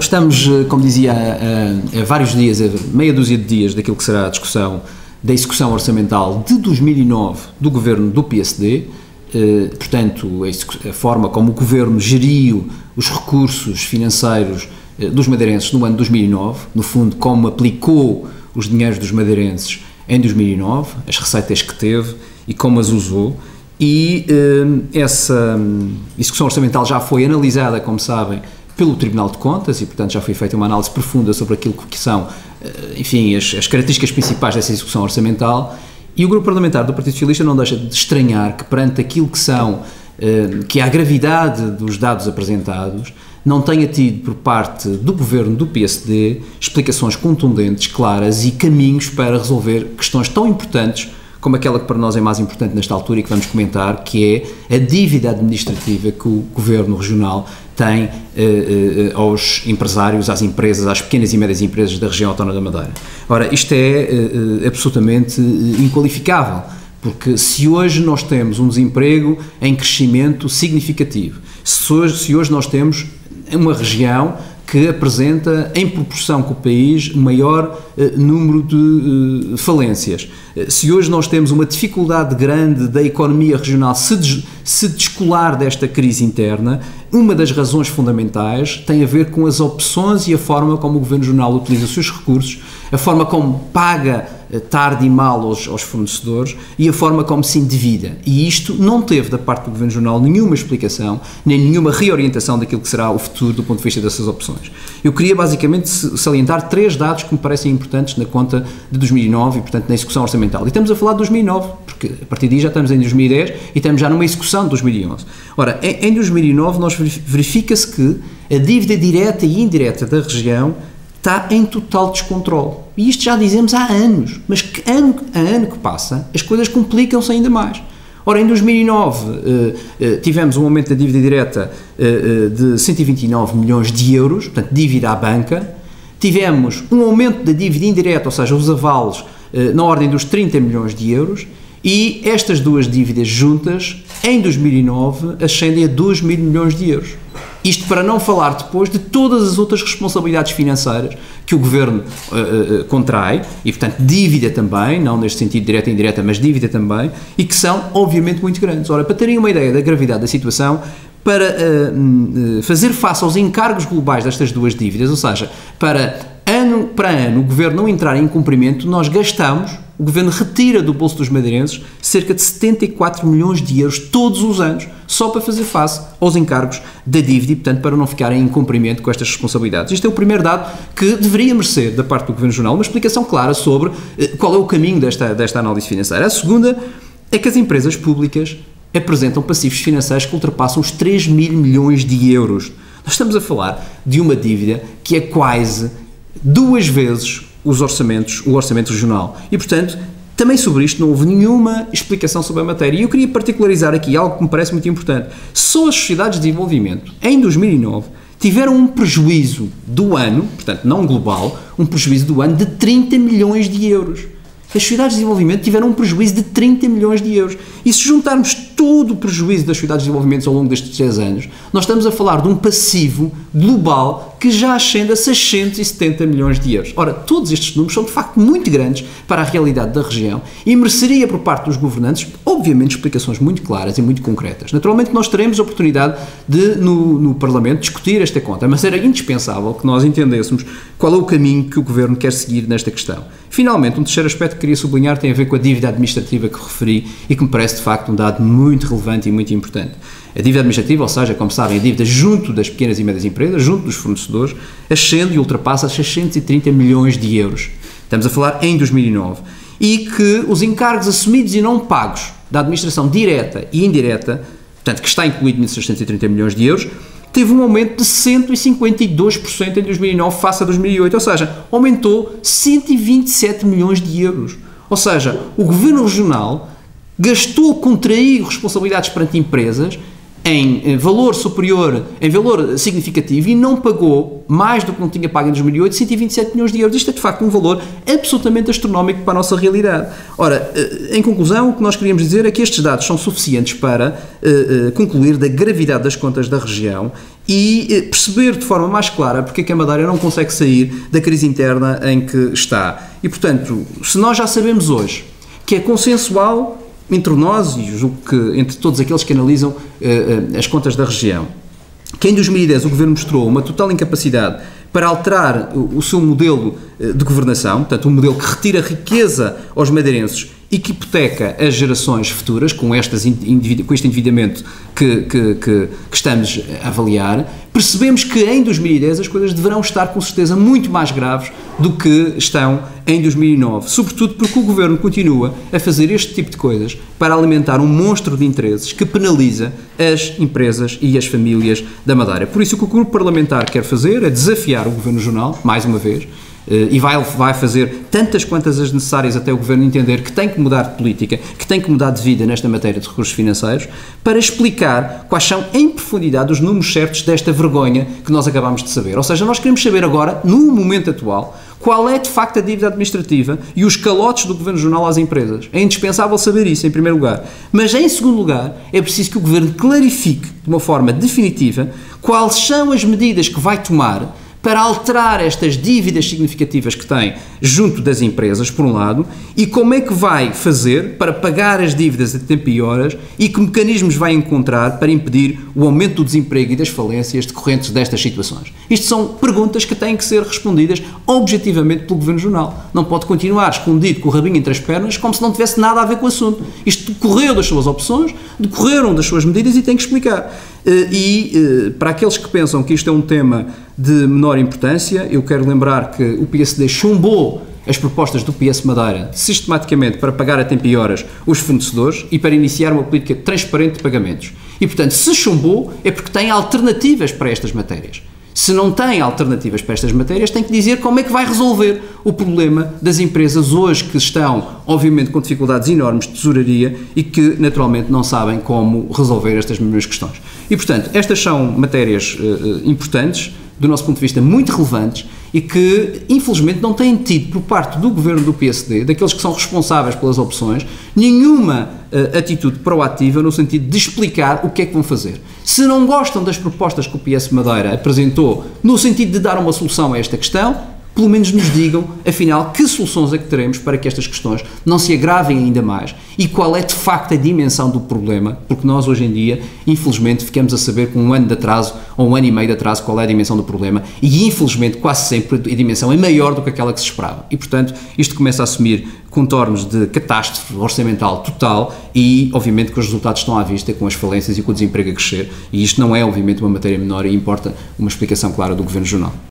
Estamos, como dizia, a vários dias, a meia dúzia de dias daquilo que será a discussão da execução orçamental de 2009 do governo do PSD, portanto, a forma como o governo geriu os recursos financeiros dos madeirenses no ano de 2009, no fundo, como aplicou os dinheiros dos madeirenses em 2009, as receitas que teve e como as usou. E essa execução orçamental já foi analisada, como sabem, pelo Tribunal de Contas e, portanto, já foi feita uma análise profunda sobre aquilo que são, enfim, as características principais dessa execução orçamental. E o Grupo Parlamentar do Partido Socialista não deixa de estranhar que, perante aquilo que é a gravidade dos dados apresentados, não tenha tido por parte do Governo do PSD explicações contundentes, claras e caminhos para resolver questões tão importantes como aquela que para nós é mais importante nesta altura e que vamos comentar, que é a dívida administrativa que o Governo Regional tem aos empresários, às empresas, às pequenas e médias empresas da região autónoma da Madeira. Ora, isto é absolutamente inqualificável, porque se hoje nós temos um desemprego em crescimento significativo, se hoje nós temos uma região que apresenta, em proporção com o país, maior número de falências. Se hoje nós temos uma dificuldade grande da economia regional se descolar desta crise interna, uma das razões fundamentais tem a ver com as opções e a forma como o Governo Regional utiliza os seus recursos, a forma como paga tarde e mal aos fornecedores e a forma como se endivida. E isto não teve, da parte do Governo Regional, nenhuma explicação, nem nenhuma reorientação daquilo que será o futuro do ponto de vista dessas opções. Eu queria, basicamente, salientar três dados que me parecem importantes na conta de 2009 e, portanto, na execução orçamental. E estamos a falar de 2009, porque a partir daí já estamos em 2010 e estamos já numa execução de 2011. Ora, em 2009, verifica-se que a dívida direta e indireta da região está em total descontrole. E isto já dizemos há anos, mas que ano a ano que passa, as coisas complicam-se ainda mais. Ora, em 2009 tivemos um aumento da dívida direta de 129 milhões de euros, portanto, dívida à banca. Tivemos um aumento da dívida indireta, ou seja, os avalos, na ordem dos 30 milhões de euros. E estas duas dívidas juntas, em 2009, ascendem a 2 mil milhões de euros. Isto para não falar depois de todas as outras responsabilidades financeiras que o Governo contrai, e portanto dívida também, não neste sentido direta e indireta, mas dívida também, e que são obviamente muito grandes. Ora, para terem uma ideia da gravidade da situação, para fazer face aos encargos globais destas duas dívidas, ou seja, para ano o Governo não entrar em incumprimento, nós gastamos, o Governo retira do bolso dos madeirenses cerca de 74 milhões de euros todos os anos, só para fazer face aos encargos da dívida e, portanto, para não ficarem em incumprimento com estas responsabilidades. Este é o primeiro dado que deveria merecer, da parte do Governo Regional, uma explicação clara sobre qual é o caminho desta análise financeira. A segunda é que as empresas públicas apresentam passivos financeiros que ultrapassam os 3 mil milhões de euros. Nós estamos a falar de uma dívida que é quase duas vezes o orçamento regional. E, portanto, também sobre isto não houve nenhuma explicação sobre a matéria. E eu queria particularizar aqui algo que me parece muito importante. Só as sociedades de desenvolvimento, em 2009, tiveram um prejuízo do ano, portanto, não global, um prejuízo do ano de 30 milhões de euros. As sociedades de desenvolvimento tiveram um prejuízo de 30 milhões de euros. E se juntarmos todo o prejuízo das sociedades de desenvolvimento ao longo destes 3 anos, nós estamos a falar de um passivo global que já ascende a 670 milhões de euros. Ora, todos estes números são de facto muito grandes para a realidade da região e mereceria por parte dos governantes, obviamente, explicações muito claras e muito concretas. Naturalmente nós teremos a oportunidade de, no Parlamento, discutir esta conta, mas era indispensável que nós entendêssemos qual é o caminho que o Governo quer seguir nesta questão. Finalmente, um terceiro aspecto que queria sublinhar tem a ver com a dívida administrativa que referi e que me parece de facto um dado muito relevante e muito importante. A dívida administrativa, ou seja, como sabem, a dívida junto das pequenas e médias empresas, junto dos fornecedores, ascende e ultrapassa 630 milhões de euros. Estamos a falar em 2009. E que os encargos assumidos e não pagos da administração direta e indireta, portanto, que está incluído nesses 630 milhões de euros, teve um aumento de 152% em 2009 face a 2008, ou seja, aumentou 127 milhões de euros. Ou seja, o Governo Regional contraiu responsabilidades perante empresas em valor superior, em valor significativo, e não pagou mais do que não tinha pago em 2008, 127 milhões de euros. Isto é, de facto, um valor absolutamente astronómico para a nossa realidade. Ora, em conclusão, o que nós queríamos dizer é que estes dados são suficientes para concluir da gravidade das contas da região e perceber de forma mais clara porque é que a Madeira não consegue sair da crise interna em que está. E, portanto, se nós já sabemos hoje que é consensual entre nós e julgo que entre todos aqueles que analisam as contas da região, que em 2010 o Governo mostrou uma total incapacidade para alterar o seu modelo de governação, portanto um modelo que retira riqueza aos madeirenses e que hipoteca as gerações futuras com este endividamento que estamos a avaliar, percebemos que em 2010 as coisas deverão estar com certeza muito mais graves do que estão em 2009, sobretudo porque o Governo continua a fazer este tipo de coisas para alimentar um monstro de interesses que penaliza as empresas e as famílias da Madeira. Por isso o que o Grupo Parlamentar quer fazer é desafiar o Governo Regional, mais uma vez, e vai fazer tantas quantas as necessárias até o Governo entender que tem que mudar de política, que tem que mudar de vida nesta matéria de recursos financeiros, para explicar quais são em profundidade os números certos desta vergonha que nós acabamos de saber. Ou seja, nós queremos saber agora, no momento atual, qual é de facto a dívida administrativa e os calotes do Governo Regional às empresas. É indispensável saber isso, em primeiro lugar. Mas, em segundo lugar, é preciso que o Governo clarifique de uma forma definitiva quais são as medidas que vai tomar para alterar estas dívidas significativas que tem junto das empresas, por um lado, e como é que vai fazer para pagar as dívidas a tempo e horas e que mecanismos vai encontrar para impedir o aumento do desemprego e das falências decorrentes destas situações. Isto são perguntas que têm que ser respondidas objetivamente pelo Governo Regional. Não pode continuar escondido com o rabinho entre as pernas como se não tivesse nada a ver com o assunto. Isto decorreu das suas opções, decorreram das suas medidas e tem que explicar. Para aqueles que pensam que isto é um tema de menor importância, eu quero lembrar que o PSD chumbou as propostas do PS Madeira sistematicamente para pagar a tempo e horas os fornecedores e para iniciar uma política transparente de pagamentos. E, portanto, se chumbou é porque tem alternativas para estas matérias. Se não tem alternativas para estas matérias, tem que dizer como é que vai resolver o problema das empresas hoje que estão, obviamente, com dificuldades enormes de tesouraria e que, naturalmente, não sabem como resolver estas mesmas questões. E, portanto, estas são matérias importantes, do nosso ponto de vista, muito relevantes e que, infelizmente, não têm tido, por parte do Governo do PSD, daqueles que são responsáveis pelas opções, nenhuma atitude proativa no sentido de explicar o que é que vão fazer. Se não gostam das propostas que o PS Madeira apresentou no sentido de dar uma solução a esta questão, pelo menos nos digam, afinal, que soluções é que teremos para que estas questões não se agravem ainda mais e qual é de facto a dimensão do problema, porque nós hoje em dia, infelizmente, ficamos a saber com um ano de atraso ou um ano e meio de atraso qual é a dimensão do problema e, infelizmente, quase sempre a dimensão é maior do que aquela que se esperava. E, portanto, isto começa a assumir contornos de catástrofe orçamental total e, obviamente, que os resultados estão à vista com as falências e com o desemprego a crescer e isto não é, obviamente, uma matéria menor e importa uma explicação clara do Governo Regional.